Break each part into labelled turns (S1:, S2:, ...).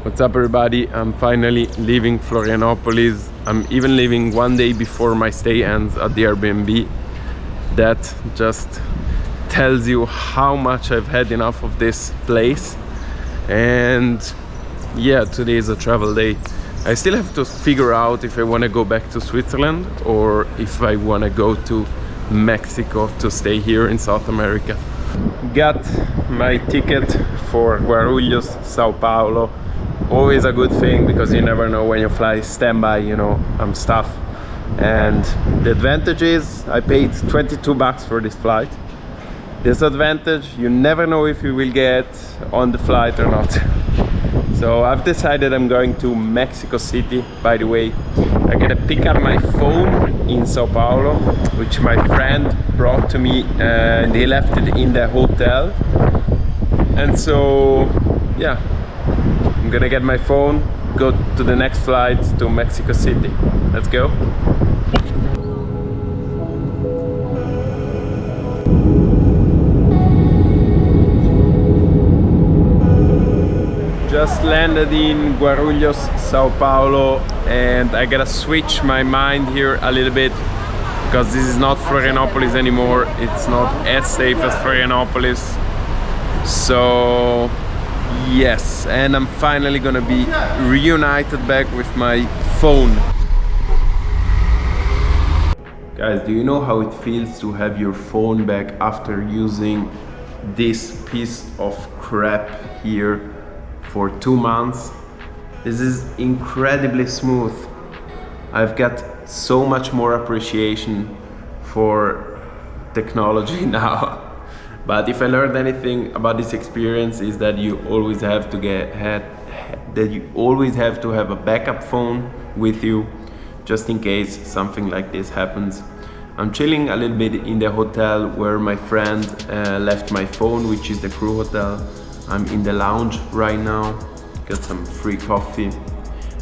S1: What's up everybody? I'm finally leaving Florianopolis. I'm even leaving one day before my stay ends at the Airbnb. That just tells you how much I've had enough of this place. And yeah, today is a travel day. I still have to figure out if I want to go back to Switzerland or if I want to go to Mexico to stay here in South America. Got my ticket for Guarulhos, Sao Paulo. Always a good thing because you never know when you fly standby, you know, stuff. And the advantage is I paid 22 bucks for this flight. Disadvantage, you never know if you will get on the flight or not. So I've decided I'm going to Mexico City. By the way, I'm gonna pick up my phone in Sao Paulo, which my friend brought to me, and he left it in the hotel. And so yeah, I'm gonna get my phone, go to the next flight to Mexico City. Let's go. Just landed in Guarulhos, Sao Paulo, and I gotta switch my mind here a little bit because this is not Florianopolis anymore. It's not as safe as Florianopolis. So yes, and I'm finally gonna be reunited back with my phone. Guys, do you know how it feels to have your phone back after using this piece of crap here for 2 months? This is incredibly smooth. I've got so much more appreciation for technology now. But if I learned anything about this experience is that you always have to have a backup phone with you just in case something like this happens. I'm chilling a little bit in the hotel where my friend left my phone, which is the crew hotel. I'm in the lounge right now, got some free coffee,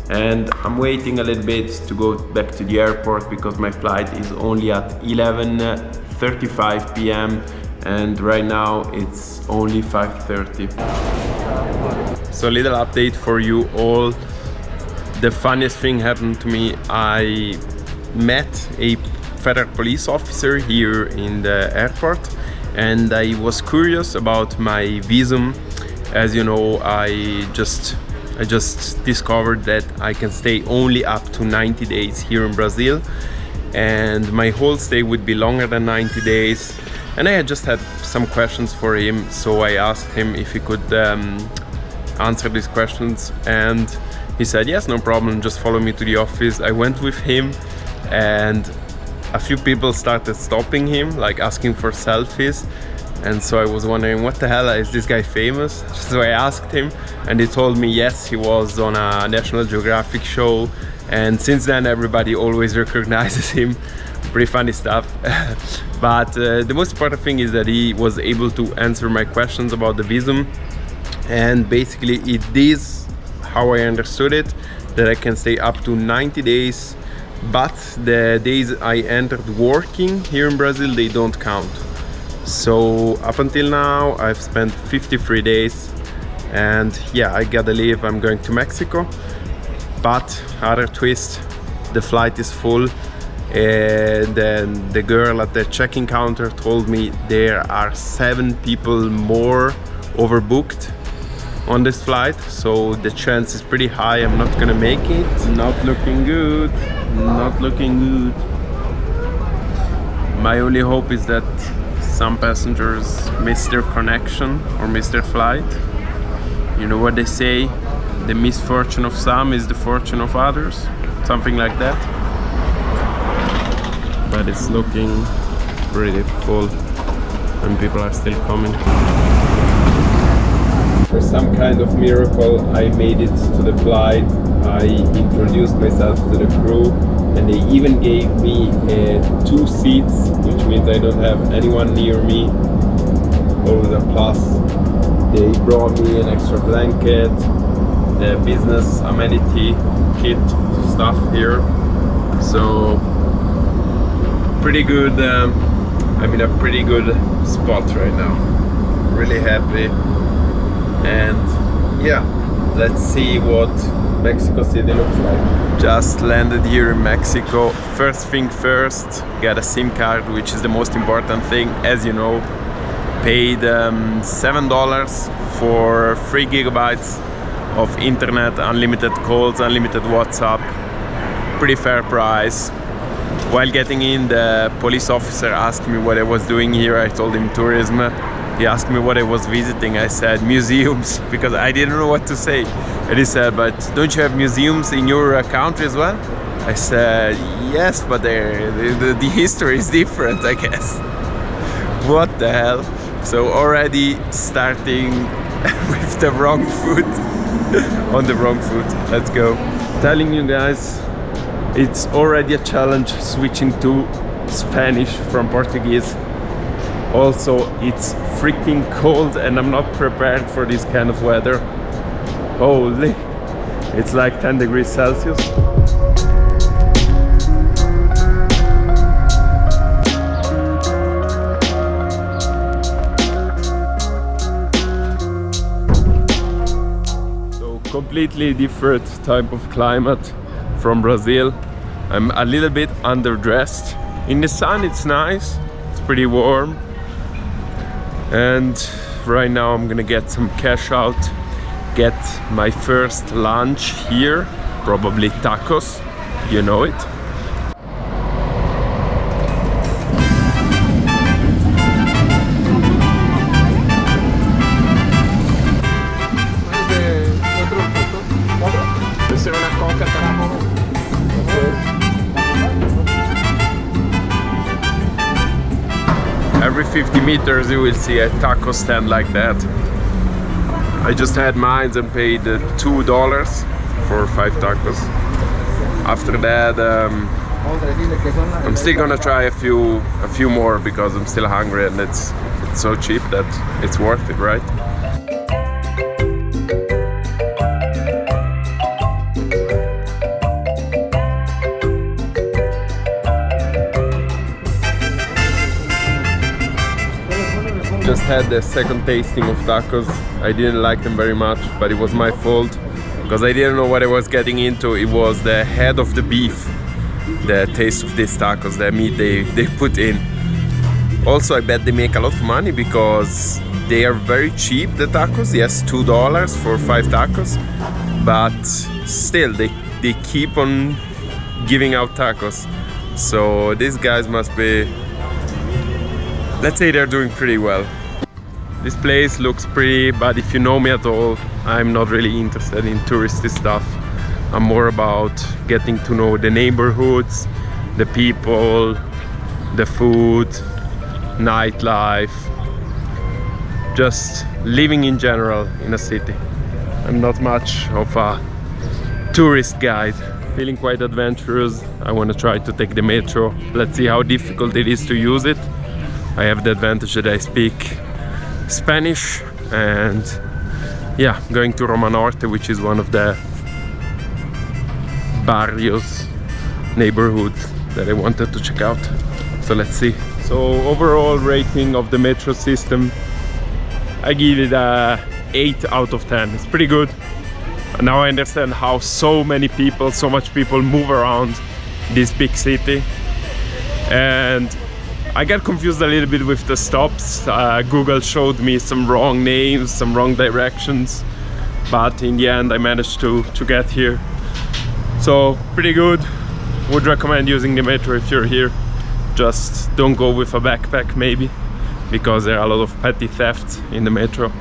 S1: and I'm waiting a little bit to go back to the airport because my flight is only at 11:35 p.m. and right now it's only 5:30. So little update for you all. The funniest thing happened to me. I met a federal police officer here in the airport and I was curious about my visum. As you know, I just discovered that I can stay only up to 90 days here in Brazil, and my whole stay would be longer than 90 days. And I had just had some questions for him, so I asked him if he could answer these questions, and he said yes, no problem, just follow me to the office. I went with him, and a few people started stopping him, like asking for selfies. And so I was wondering, what the hell, is this guy famous? So I asked him, and he told me yes, he was on a National Geographic show, and since then everybody always recognizes him. Pretty funny stuff. But the most important thing is that he was able to answer my questions about the visum, and basically it is how I understood it, that I can stay up to 90 days, but the days I entered working here in Brazil, they don't count. So up until now I've spent 53 days, and yeah, I gotta leave. I'm going to Mexico, but other twist, the flight is full, and then the girl at the check-in counter told me there are 7 people more overbooked on this flight, so the chance is pretty high I'm not gonna make it. Not looking good, not looking good. My only hope is that some passengers miss their connection or miss their flight. You know what they say, the misfortune of some is the fortune of others, something like that. But it's looking pretty full and people are still coming. For some kind of miracle I made it to the flight. I introduced myself to the crew, and they even gave me 2 seats, which means I don't have anyone near me. Always a plus. They brought me an extra blanket, the business amenity kit stuff here. So pretty good. I'm in a pretty good spot right now. Really happy, and yeah, Let's see what Mexico City looks like. Just landed here in Mexico. First thing first, get a SIM card, which is the most important thing, as you know. Paid $7 for 3 gigabytes of internet, unlimited calls, unlimited WhatsApp. Pretty fair price. While getting in, the police officer asked me what I was doing here. I told him tourism. He asked me what I was visiting. I said museums, because I didn't know what to say. And he said, but don't you have museums in your country as well? I said, yes, but the history is different, I guess. What the hell? So already starting with the wrong foot. On the wrong foot. Let's go. Telling you guys, it's already a challenge switching to Spanish from Portuguese. Also, it's freaking cold and I'm not prepared for this kind of weather. Holy, it's like 10 degrees Celsius. So completely different type of climate from Brazil. I'm a little bit underdressed. In the sun it's nice, it's pretty warm. And right now I'm gonna get some cash out, get my first lunch here, probably tacos, you know it. Every 50 meters you will see a taco stand like that. I just had mine and paid $2 for 5 tacos. After that, I'm still gonna try a few more because I'm still hungry and it's so cheap that it's worth it, right? Just had the second tasting of tacos. I didn't like them very much, but it was my fault because I didn't know what I was getting into. It was the head of the beef, the taste of these tacos, the meat they put in. Also, I bet they make a lot of money because they are very cheap, the tacos. Yes, $2 for 5 tacos, but still they keep on giving out tacos. So these guys must be, let's say they're doing pretty well. This place looks pretty, but if you know me at all, I'm not really interested in touristy stuff. I'm more about getting to know the neighborhoods, the people, the food, nightlife, just living in general in a city. I'm not much of a tourist guide. Feeling quite adventurous. I want to try to take the metro. Let's see how difficult it is to use it. I have the advantage that I speak Spanish, and yeah, going to Roma Norte, which is one of the barrios, neighborhoods that I wanted to check out. So let's see. So overall rating of the metro system, I give it a 8 out of 10. It's pretty good. And now I understand how so much people move around this big city. And I got confused a little bit with the stops. Google showed me some wrong names, some wrong directions, but in the end I managed to get here. So pretty good. Would recommend using the metro if you're here. Just don't go with a backpack maybe, because there are a lot of petty thefts in the metro.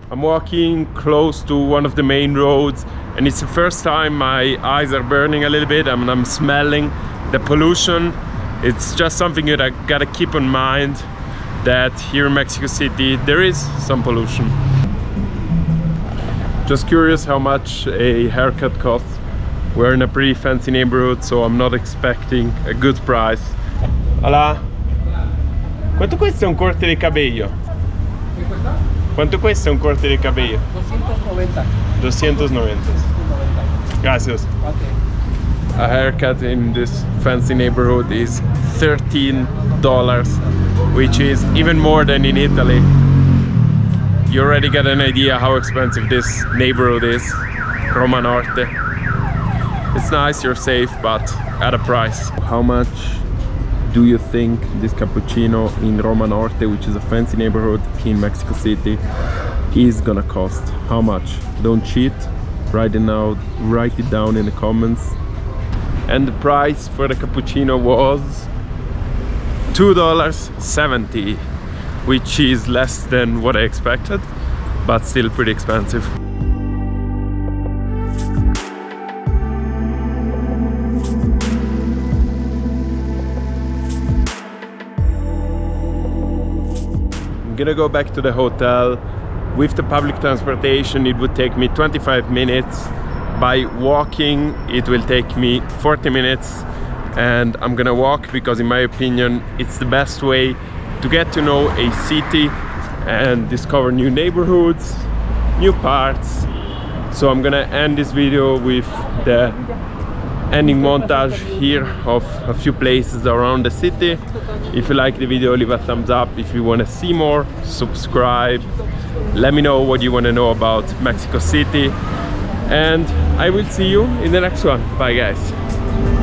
S1: I'm walking close to one of the main roads and it's the first time my eyes are burning a little bit. I'm smelling the pollution. It's just something that I gotta keep in mind, that here in Mexico City there is some pollution. Just curious how much a haircut costs. We're in a pretty fancy neighborhood, so I'm not expecting a good price. Hola. Quanto cuesta un corte di cabello? Quanto cuesta un corte di cabello? 290. 290. Gracias. Okay. A haircut in this fancy neighborhood is $13, which is even more than in Italy. you already get an idea how expensive this neighborhood is, Roma Norte. It's nice, you're safe, but at a price. How much do you think this cappuccino in Roma Norte, which is a fancy neighborhood in Mexico City, is gonna cost? How much? Don't cheat, write it down in the comments. And the price for the cappuccino was $2.70, which is less than what I expected, but still pretty expensive. I'm gonna go back to the hotel. With the public transportation it would take me 25 minutes. By walking it will take me 40 minutes, and I'm gonna walk because in my opinion it's the best way to get to know a city and discover new neighborhoods, new parts. So I'm gonna end this video with the ending montage here of a few places around the city. If you like the video, leave a thumbs up. If you want to see more, subscribe. Let me know what you want to know about Mexico City, and I will see you in the next one. Bye guys.